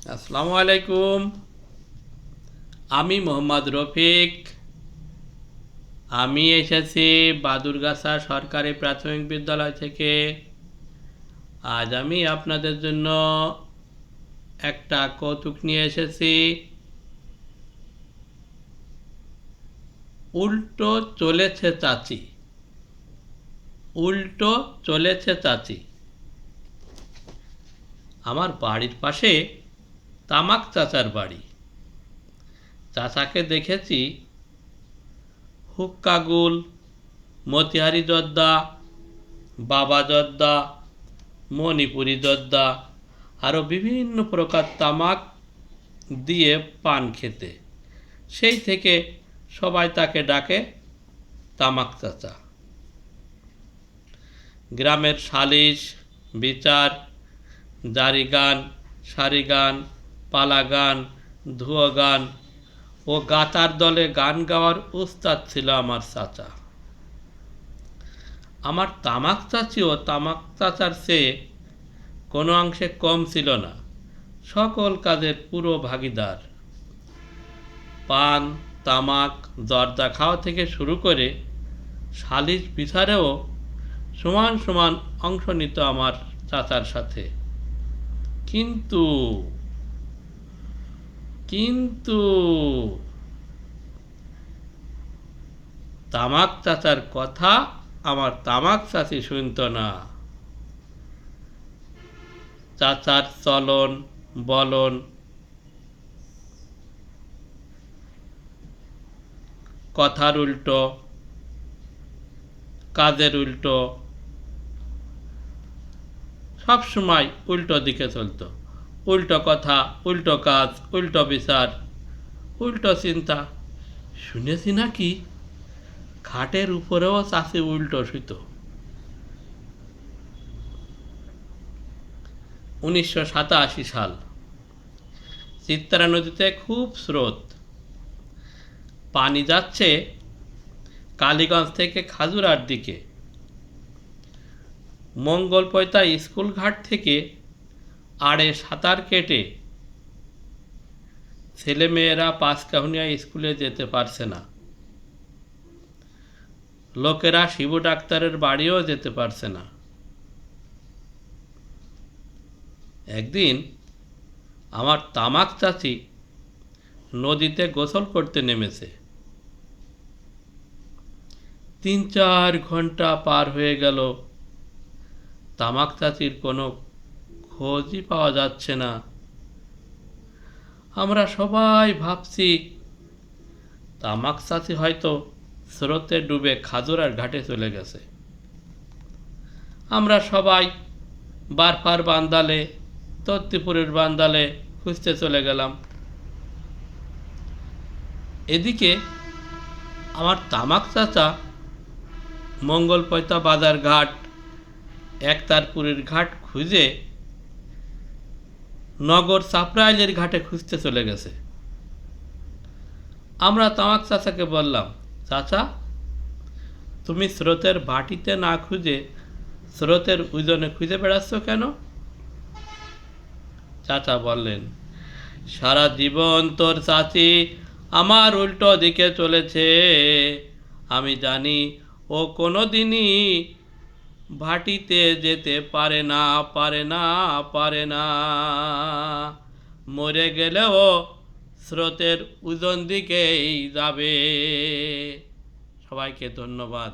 আসসালামু আলাইকুম। আমি মোহাম্মদ রফিক। আমি এসেছি বাদুরগাছা সরকারি প্রাথমিক বিদ্যালয় থেকে। আজ আমি আপনাদের জন্য একটা কৌতুক নিয়ে এসেছি। উল্টো চলেছে চাচি। উল্টো চলেছে চাচি। আমার বাড়ির পাশে তামাক চাচার বাড়ি। চাচাকে দেখেছি হুক্কাগুল, মতিহারি জর্দা, বাবা জর্দা, মণিপুরি জর্দা আরও বিভিন্ন প্রকার তামাক দিয়ে পান খেতে। সেই থেকে সবাই তাকে ডাকে তামাক চাচা। গ্রামের সালিশ, বিচার, জারি গান, সারি গান, পালা গান, ধুয়ো গান ও গাতার দলে গান গাওয়ার উস্তাদ ছিল আমার চাচা। আমার তামাক চাচিও তামাক চাচার চেয়ে কোনো অংশে কম ছিল না, সকল কাজের পুরো ভাগিদার। পান, তামাক, জর্দা খাওয়া থেকে শুরু করে সালিশ বিচারেও সমান সমান অংশ নিত আমার চাচার সাথে। কিন্তু কিন্তু তামাক চাচার কথা আমার তামাক চাচি শুনত না। চাচার চলন বলন, কথার উল্টো, কাজের উল্টো, সব সময় উল্টো দিকে চলত। উল্টো কথা, উল্টো কাজ, উল্টো বিচার, উল্টো চিন্তা। শুনেছি নাকি খাটের উপরেও চাচি উল্টো শুইত। 1987 সাল। চিত্রা নদীতে খুব স্রোত। পানি যাচ্ছে কালীগঞ্জ থেকে খাজুরার দিকে। মঙ্গলপয়তা স্কুল ঘাট থেকে আড়ে সাঁতার কেটে ছেলেমেয়েরা পাঁচকাহুনিয়া স্কুলে যেতে পারছে না। লোকেরা শিবু ডাক্তারের বাড়িও যেতে পারছে না। একদিন আমার তামাক চাচি নদীতে গোসল করতে নেমেছে। 3-4 ঘন্টা পার হয়ে গেল, তামাক চাচির কোনো খোঁজই পাওয়া যাচ্ছে না। আমরা সবাই ভাবছি তামাক চাচি হয়তো স্রোতে ডুবে খাজুরার ঘাটে চলে গেছে। আমরা সবাই বারপার বান্দালে, তত্তিপুরের বান্দালে খুঁজতে চলে গেলাম। এদিকে আমার তামাক চাচা মঙ্গলপয়তা বাজার ঘাট, একতারপুরের ঘাট খুঁজে নগর চাপরাইলের ঘাটে খুঁজতে চলে গেছে। আমরা তামাক চাচাকে বললাম, চাচা তুমি স্রোতের ভাটিতে না খুঁজে স্রোতের উজনে খুঁজে বেড়াচ্ছ কেন? চাচা বললেন, সারা জীবন তোর চাচি আমার উল্টো দিকে চলেছে। আমি জানি ও কোনো দিনই ভাটিতে যেতে পারে না, পারে না, পারে না। মরে গেলেও স্রোতের উজন দিকেই যাবে। সবাইকে ধন্যবাদ।